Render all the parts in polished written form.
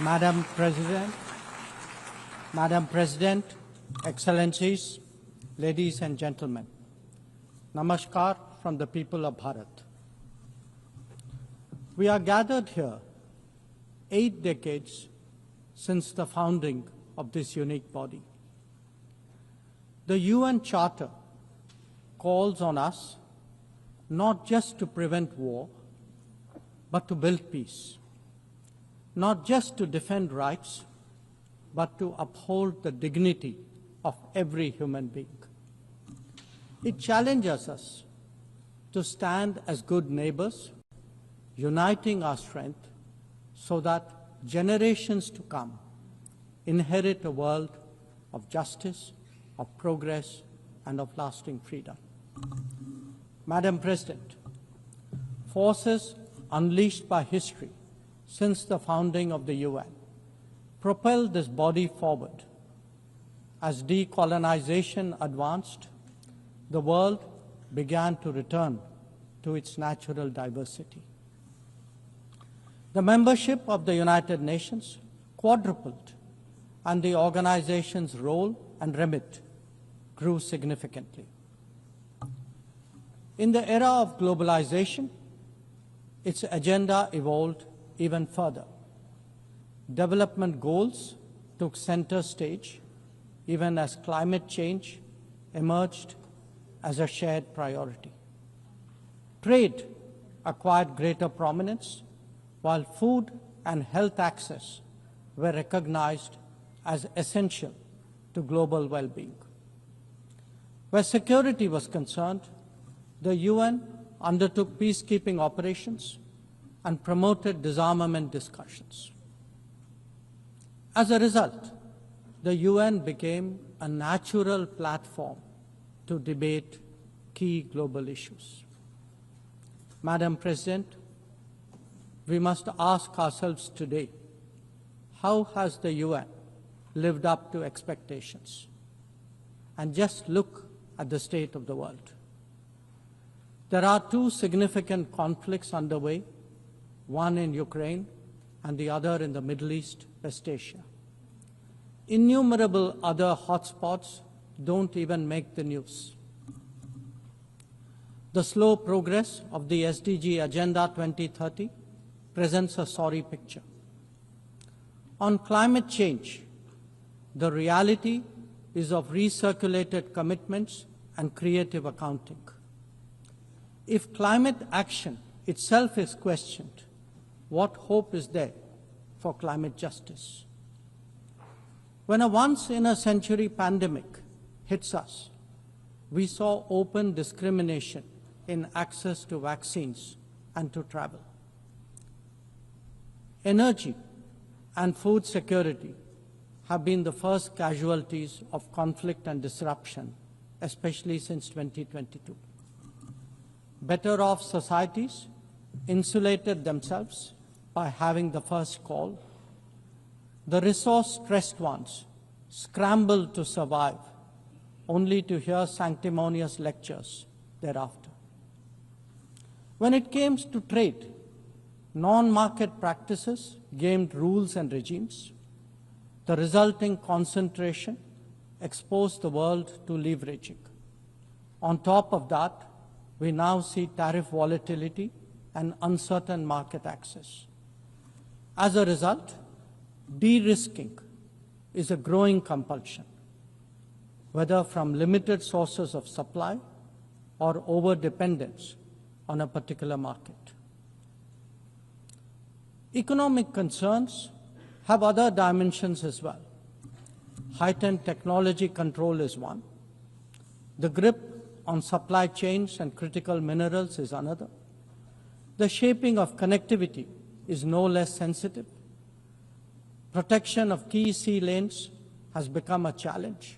Madam President, Excellencies, ladies and gentlemen, Namaskar from the people of Bharat. We are gathered here 8 decades since the founding of this unique body. The UN Charter calls on us not just to prevent war, but to build peace. Not just to defend rights, but to uphold the dignity of every human being. It challenges us to stand as good neighbors, uniting our strength so that generations to come inherit a world of justice, of progress, and of lasting freedom. Madam President, forces unleashed by history since the founding of the UN propelled this body forward. As decolonization advanced, the world began to return to its natural diversity. The membership of the United Nations quadrupled, and the organization's role and remit grew significantly. In the era of globalization, its agenda evolved even further. Development goals took center stage, even as climate change emerged as a shared priority. Trade acquired greater prominence, while food and health access were recognized as essential to global well-being. Where security was concerned, the UN undertook peacekeeping operations and promoted disarmament discussions. As a result, the UN became a natural platform to debate key global issues. Madam President, we must ask ourselves today, how has the UN lived up to expectations? And just look at the state of the world. There are 2 significant conflicts underway, one in Ukraine and the other in the Middle East, West Asia. Innumerable other hotspots don't even make the news. The slow progress of the SDG Agenda 2030 presents a sorry picture. On climate change, the reality is of recirculated commitments and creative accounting. If climate action itself is questioned, what hope is there for climate justice? When a once-in-a-century pandemic hits us, we saw open discrimination in access to vaccines and to travel. Energy and food security have been the first casualties of conflict and disruption, especially since 2022. Better off societies insulated themselves by having the first call. The resource-stressed ones scrambled to survive, only to hear sanctimonious lectures thereafter. When it came to trade, non-market practices gamed rules and regimes. The resulting concentration exposed the world to leveraging. On top of that, we now see tariff volatility and uncertain market access. As a result, de-risking is a growing compulsion, whether from limited sources of supply or over-dependence on a particular market. Economic concerns have other dimensions as well. Heightened technology control is one. The grip on supply chains and critical minerals is another. The shaping of connectivity is no less sensitive. Protection of key sea lanes has become a challenge.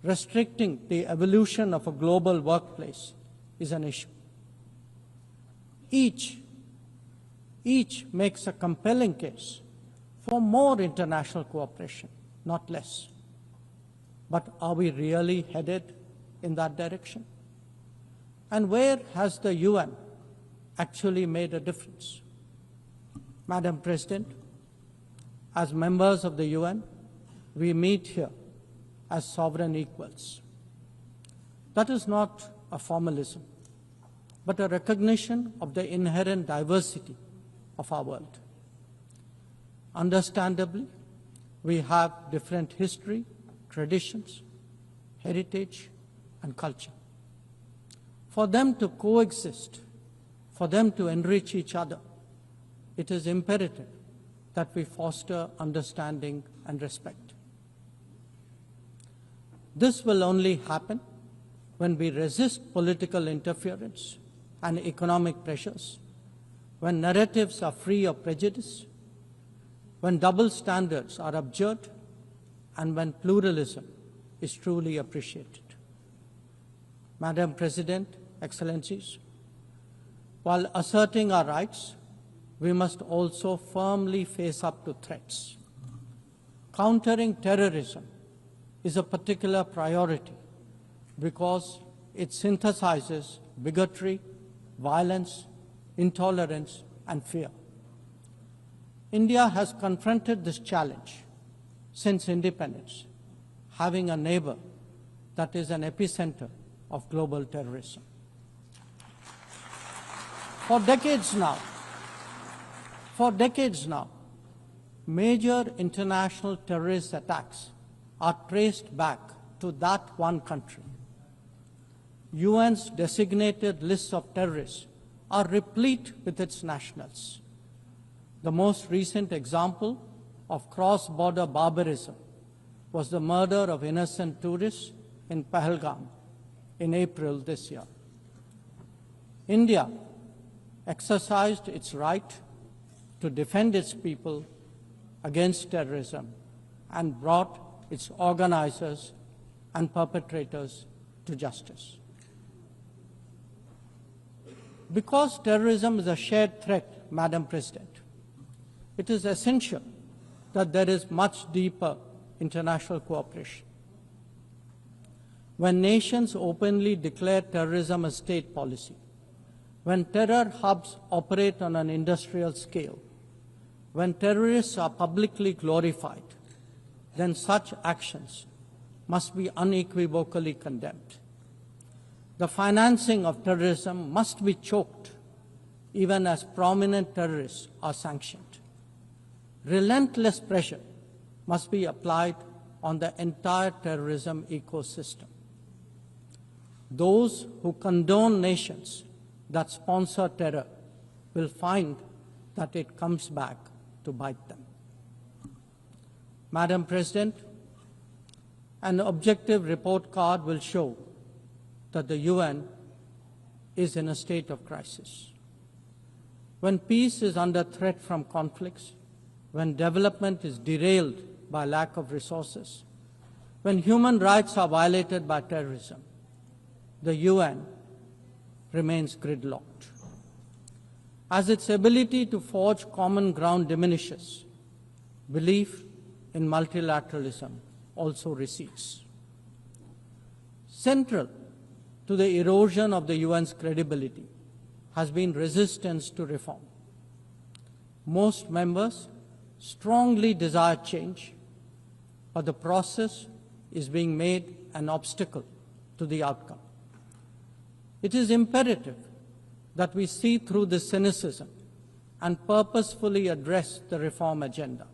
Restricting the evolution of a global workplace is an issue. Each makes a compelling case for more international cooperation, not less. But are we really headed in that direction? And where has the UN actually made a difference? Madam President, as members of the UN, we meet here as sovereign equals. That is not a formalism, but a recognition of the inherent diversity of our world. Understandably, we have different history, traditions, heritage, and culture. For them to coexist, for them to enrich each other, it is imperative that we foster understanding and respect. This will only happen when we resist political interference and economic pressures, when narratives are free of prejudice, when double standards are abjured, and when pluralism is truly appreciated. Madam President, Excellencies, while asserting our rights, we must also firmly face up to threats. Countering terrorism is a particular priority because it synthesizes bigotry, violence, intolerance, and fear. India has confronted this challenge since independence, having a neighbor that is an epicenter of global terrorism. For decades now, major international terrorist attacks are traced back to that one country. UN's designated lists of terrorists are replete with its nationals. The most recent example of cross-border barbarism was the murder of innocent tourists in Pahalgam in April this year. India exercised its right to defend its people against terrorism and brought its organizers and perpetrators to justice. Because terrorism is a shared threat, Madam President, it is essential that there is much deeper international cooperation. When nations openly declare terrorism a state policy, when terror hubs operate on an industrial scale, when terrorists are publicly glorified, then such actions must be unequivocally condemned. The financing of terrorism must be choked, even as prominent terrorists are sanctioned. Relentless pressure must be applied on the entire terrorism ecosystem. Those who condone nations that sponsor terror will find that it comes back to bite them. Madam President, an objective report card will show that the UN is in a state of crisis. When peace is under threat from conflicts, when development is derailed by lack of resources, when human rights are violated by terrorism, the UN remains gridlocked. As its ability to forge common ground diminishes, belief in multilateralism also recedes. Central to the erosion of the UN's credibility has been resistance to reform. Most members strongly desire change, but the process is being made an obstacle to the outcome. It is imperative that we see through this cynicism and purposefully address the reform agenda.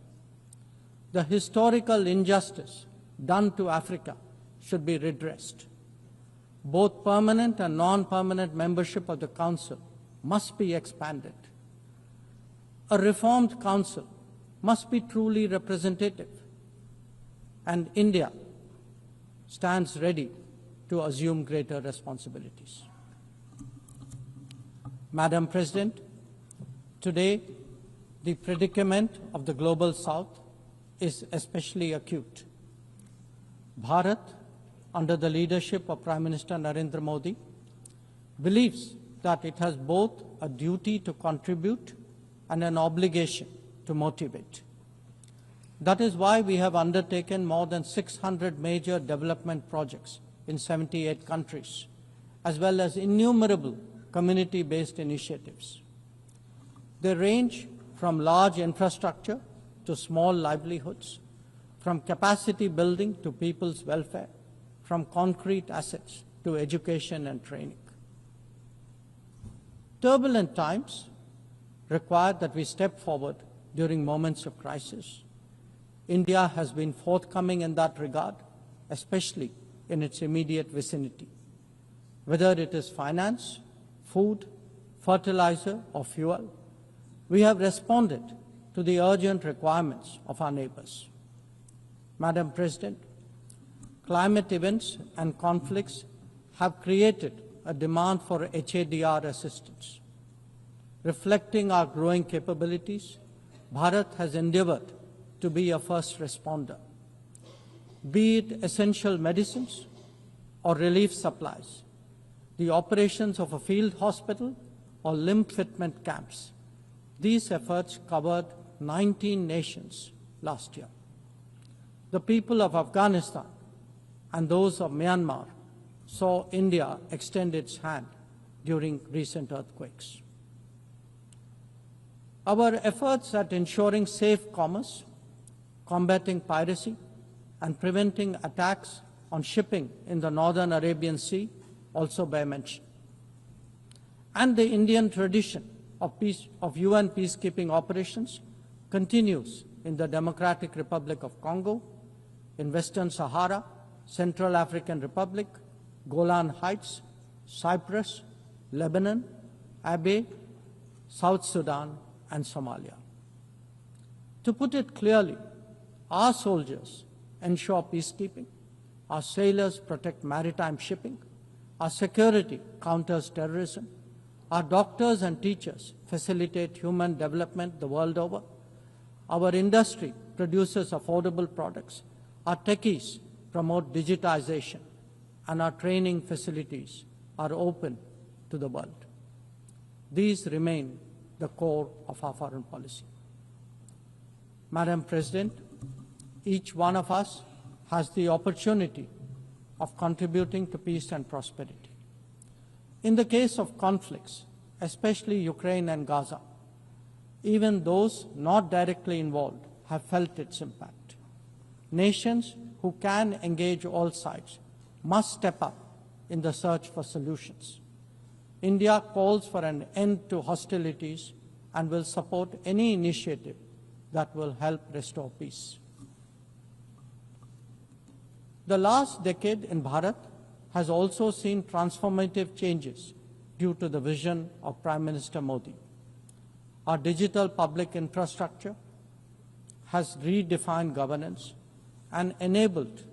The historical injustice done to Africa should be redressed. Both permanent and non-permanent membership of the Council must be expanded. A reformed Council must be truly representative, and India stands ready to assume greater responsibilities. Madam President, today the predicament of the Global South is especially acute. Bharat, under the leadership of Prime Minister Narendra Modi, believes that it has both a duty to contribute and an obligation to motivate. That is why we have undertaken more than 600 major development projects in 78 countries, as well as innumerable community-based initiatives. They range from large infrastructure to small livelihoods, from capacity building to people's welfare, from concrete assets to education and training. Turbulent times require that we step forward during moments of crisis. India has been forthcoming in that regard, especially in its immediate vicinity. Whether it is finance, food, fertilizer, or fuel, we have responded to the urgent requirements of our neighbors. Madam President, climate events and conflicts have created a demand for HADR assistance. Reflecting our growing capabilities, Bharat has endeavored to be a first responder. Be it essential medicines or relief supplies, the operations of a field hospital or limb fitment camps, these efforts covered 19 nations last year. The people of Afghanistan and those of Myanmar saw India extend its hand during recent earthquakes. Our efforts at ensuring safe commerce, combating piracy, and preventing attacks on shipping in the Northern Arabian Sea also bear mention. And the Indian tradition of UN peacekeeping operations continues in the Democratic Republic of Congo, in Western Sahara, Central African Republic, Golan Heights, Cyprus, Lebanon, Abyei, South Sudan, and Somalia. To put it clearly, our soldiers ensure peacekeeping, our sailors protect maritime shipping, our security counters terrorism, our doctors and teachers facilitate human development the world over, our industry produces affordable products, our techies promote digitization, and our training facilities are open to the world. These remain the core of our foreign policy. Madam President, each one of us has the opportunity of contributing to peace and prosperity. In the case of conflicts, especially Ukraine and Gaza, even those not directly involved have felt its impact. Nations who can engage all sides must step up in the search for solutions. India calls for an end to hostilities and will support any initiative that will help restore peace. The last decade in Bharat has also seen transformative changes due to the vision of Prime Minister Modi. Our digital public infrastructure has redefined governance and enabled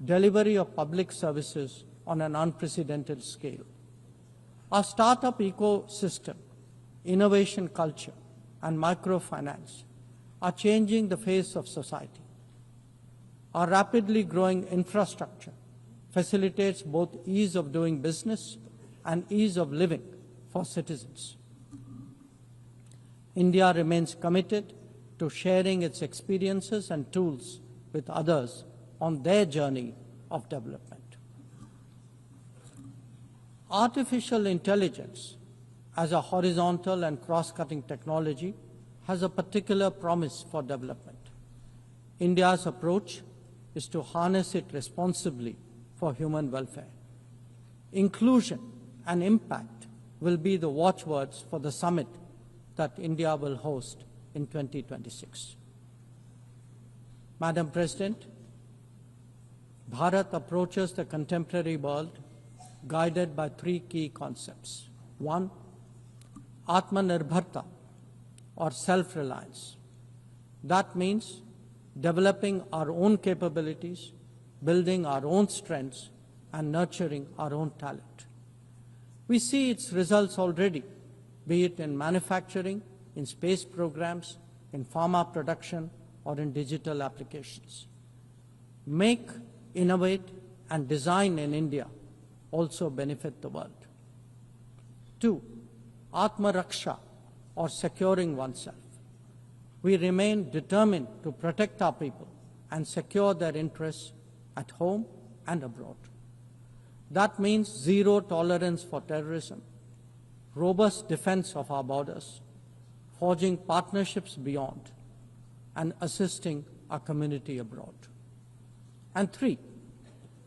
delivery of public services on an unprecedented scale. Our startup ecosystem, innovation culture, and microfinance are changing the face of society. Our rapidly growing infrastructure facilitates both ease of doing business and ease of living for citizens. India remains committed to sharing its experiences and tools with others on their journey of development. Artificial intelligence as a horizontal and cross-cutting technology has a particular promise for development. India's approach is to harness it responsibly for human welfare. Inclusion and impact will be the watchwords for the summit that India will host in 2026. Madam President, Bharat approaches the contemporary world guided by three key concepts. One, Atmanirbharta, or self-reliance. That means developing our own capabilities, building our own strengths, and nurturing our own talent. We see its results already, be it in manufacturing, in space programs, in pharma production, or in digital applications. Make, innovate, and design in India also benefit the world. Two, Atma Raksha, or securing oneself. we remain determined to protect our people and secure their interests at home and abroad. That means zero tolerance for terrorism, robust defense of our borders, forging partnerships beyond, and assisting our community abroad. And 3,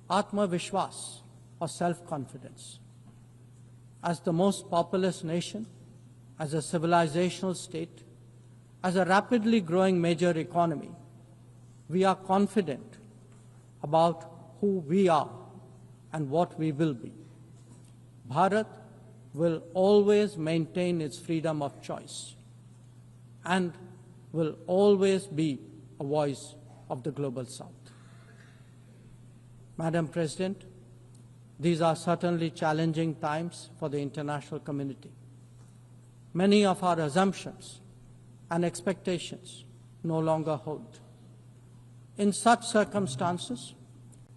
Atmavishwas, or self-confidence. As the most populous nation, as a civilizational state, as a rapidly growing major economy, we are confident about who we are and what we will be. Bharat will always maintain its freedom of choice and will always be a voice of the Global South. Madam President, these are certainly challenging times for the international community. Many of our assumptions and expectations no longer hold. In such circumstances,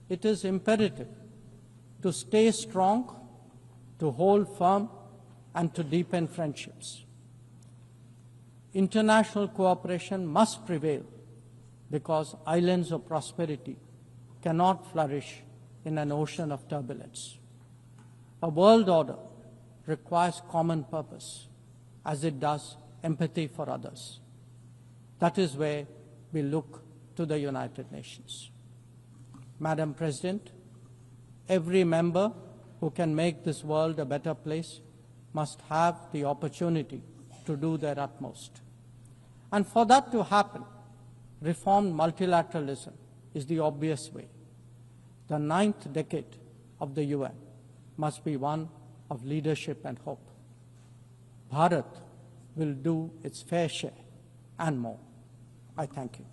it is imperative to stay strong, to hold firm, and to deepen friendships. International cooperation must prevail because islands of prosperity cannot flourish in an ocean of turbulence. A world order requires common purpose, as it does empathy for others. That is where we look to the United Nations. Madam President, every member who can make this world a better place must have the opportunity to do their utmost. And for that to happen, reformed multilateralism is the obvious way. The 9th decade of the UN must be one of leadership and hope. Bharat will do its fair share and more. I thank you.